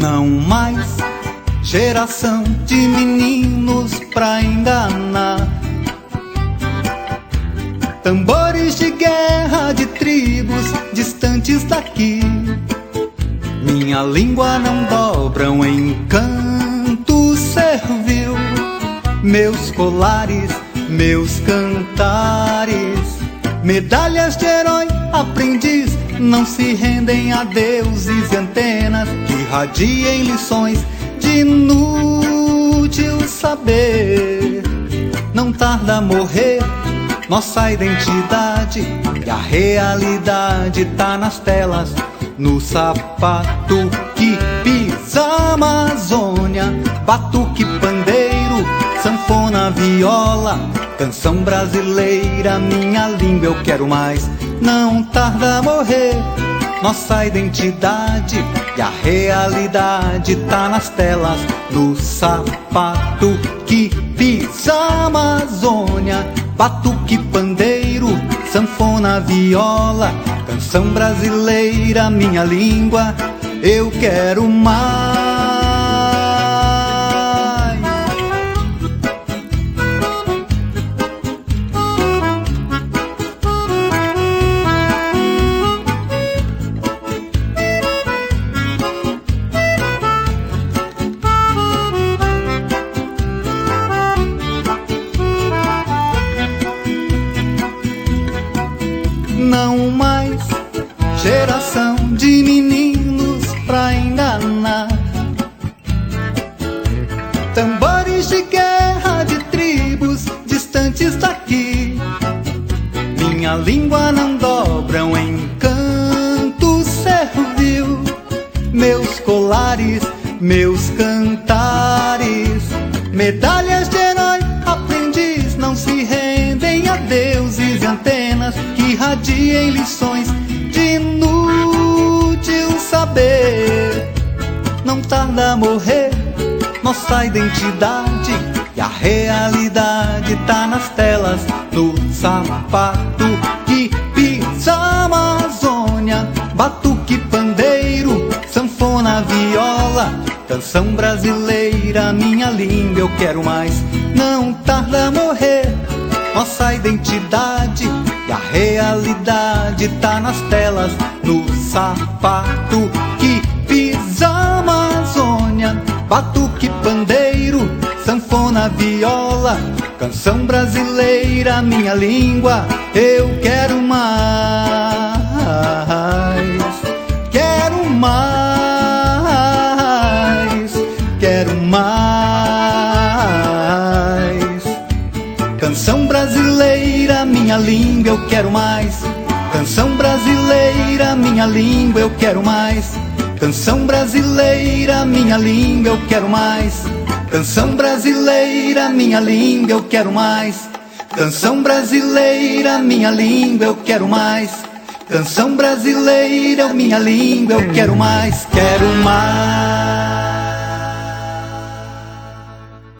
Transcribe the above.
Não mais geração de meninos pra enganar, tambores de guerra de tribos distantes daqui. Minha língua não dobram em canto servil. Meus colares, meus cantares, medalhas de herói, aprendiz, não se rendem a deuses e antenas que radiem lições de inútil saber. Não tarda a morrer nossa identidade, e a realidade tá nas telas, no sapato que pisa a Amazônia, batuque, pandeiro, sanfona, viola, canção brasileira, minha língua eu quero mais. Não tarda a morrer nossa identidade, e a realidade tá nas telas, no sapato que pisa a Amazônia, batuque, pandeiro, sanfona, viola, canção brasileira, minha língua eu quero mais. Não mais geração de meninos pra enganar, tambores de guerra de tribos distantes daqui. Minha língua não dobram em canto servil. Meus colares, meus cantares, medalhas de herói, aprendiz, não se rendem a deuses e antenas que radiem lições de inútil saber. Não tarda a morrer nossa identidade, e a realidade tá nas telas, no sapato que pisa a Amazônia, batuque, pandeiro, sanfona, viola, canção brasileira, minha língua eu quero mais. Não tarda a morrer nossa identidade, e a realidade tá nas telas, no sapato que pisa a Amazônia, batuque, pandeiro, sanfona, viola, canção brasileira, minha língua eu quero mais. Quero mais, quero mais. Canção brasileira, minha língua eu quero mais. Canção brasileira, minha língua eu quero mais. Canção brasileira, minha língua eu quero mais. Canção brasileira, minha língua eu quero mais. Canção brasileira, minha língua eu quero mais. Canção brasileira, minha língua eu quero mais. Quero mais.